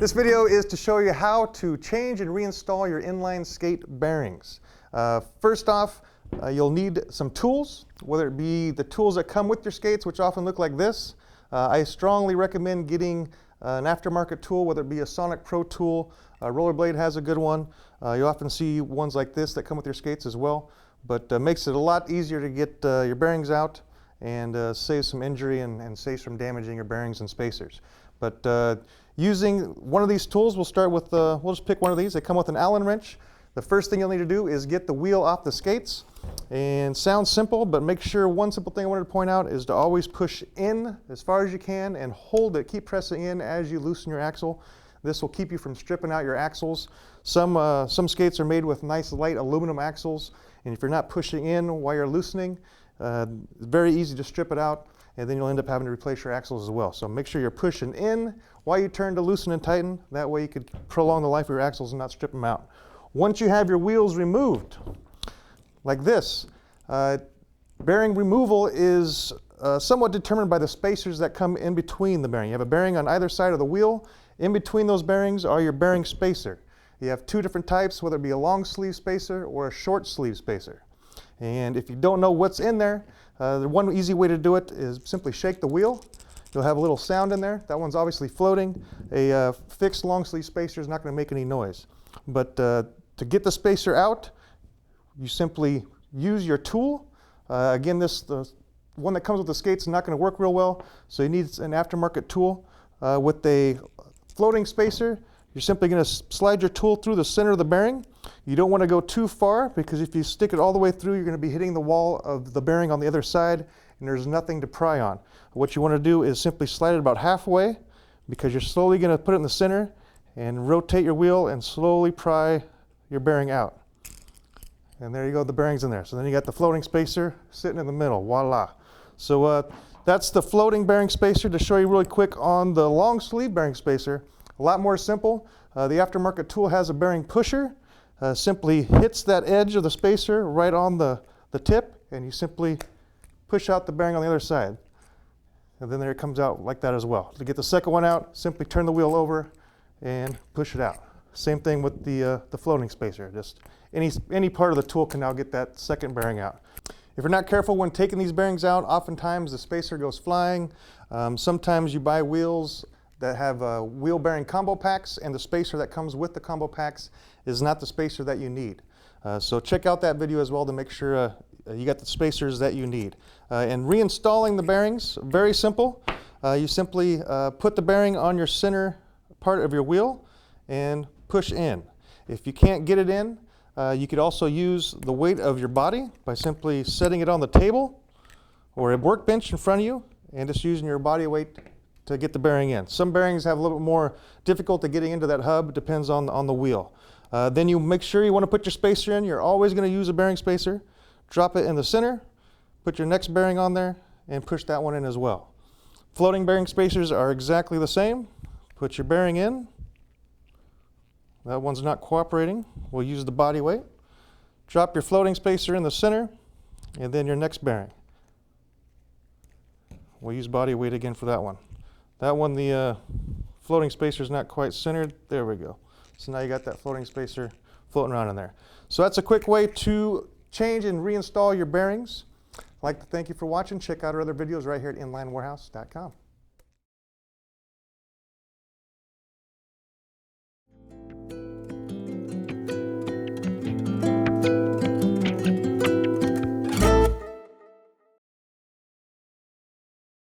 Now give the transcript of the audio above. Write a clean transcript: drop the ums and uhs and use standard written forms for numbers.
This video is to show you how to change and reinstall your inline skate bearings. First off, you'll need some tools, whether it be the tools that come with your skates, which often look like this. I strongly recommend getting an aftermarket tool, whether it be a Sonic Pro tool. Rollerblade has a good one. You often see ones like this that come with your skates as well, but makes it a lot easier to get your bearings out and save some injury and saves from damaging your bearings and spacers. But using one of these tools, we'll start with, we'll just pick one of these. They come with an Allen wrench. The first thing you'll need to do is get the wheel off the skates. And sounds simple, but make sure one simple thing I wanted to point out is to always push in as far as you can and hold it. Keep pressing in as you loosen your axle. This will keep you from stripping out your axles. Some skates are made with nice light aluminum axles, and if you're not pushing in while you're loosening, it's very easy to strip it out, and then you'll end up having to replace your axles as well. So make sure you're pushing in while you turn to loosen and tighten. That way you could prolong the life of your axles and not strip them out. Once you have your wheels removed, like this, bearing removal is somewhat determined by the spacers that come in between the bearing. You have a bearing on either side of the wheel. In between those bearings are your bearing spacer. You have two different types, whether it be a long sleeve spacer or a short sleeve spacer. And if you don't know what's in there, the one easy way to do it is simply shake the wheel. You'll have a little sound in there. That one's obviously floating. A fixed long sleeve spacer is not going to make any noise. But to get the spacer out, you simply use your tool. Again, the one that comes with the skates is not going to work real well, so you need an aftermarket tool. With a floating spacer, you're simply going to slide your tool through the center of the bearing. You don't want to go too far, because if you stick it all the way through, you're going to be hitting the wall of the bearing on the other side, and there's nothing to pry on. What you want to do is simply slide it about halfway, because you're slowly going to put it in the center and rotate your wheel and slowly pry your bearing out. And there you go, the bearing's in there. So then you got the floating spacer sitting in the middle, voila. So that's the floating bearing spacer. To show you really quick on the long sleeve bearing spacer, a lot more simple. The aftermarket tool has a bearing pusher. Simply hits that edge of the spacer right on the tip, and you simply push out the bearing on the other side. And then there it comes out like that as well. To get the second one out, simply turn the wheel over and push it out. Same thing with the floating spacer. Just any part of the tool can now get that second bearing out. If you're not careful when taking these bearings out, oftentimes the spacer goes flying. Sometimes you buy wheels that have wheel bearing combo packs, and the spacer that comes with the combo packs is not the spacer that you need. So check out that video as well to make sure you got the spacers that you need. And reinstalling the bearings, very simple. You simply put the bearing on your center part of your wheel and push in. If you can't get it in, you could also use the weight of your body by simply setting it on the table or a workbench in front of you and just using your body weight to get the bearing in. Some bearings have a little bit more difficulty getting into that hub. It depends on the wheel. Then you make sure you want to put your spacer in. You're always going to use a bearing spacer. Drop it in the center, put your next bearing on there, and push that one in as well. Floating bearing spacers are exactly the same. Put your bearing in. That one's not cooperating. We'll use the body weight. Drop your floating spacer in the center, and then your next bearing. We'll use body weight again for that one. That one, the floating spacer is not quite centered. There we go. So now you got that floating spacer floating around in there. So that's a quick way to change and reinstall your bearings. I'd like to thank you for watching. Check out our other videos right here at inlinewarehouse.com.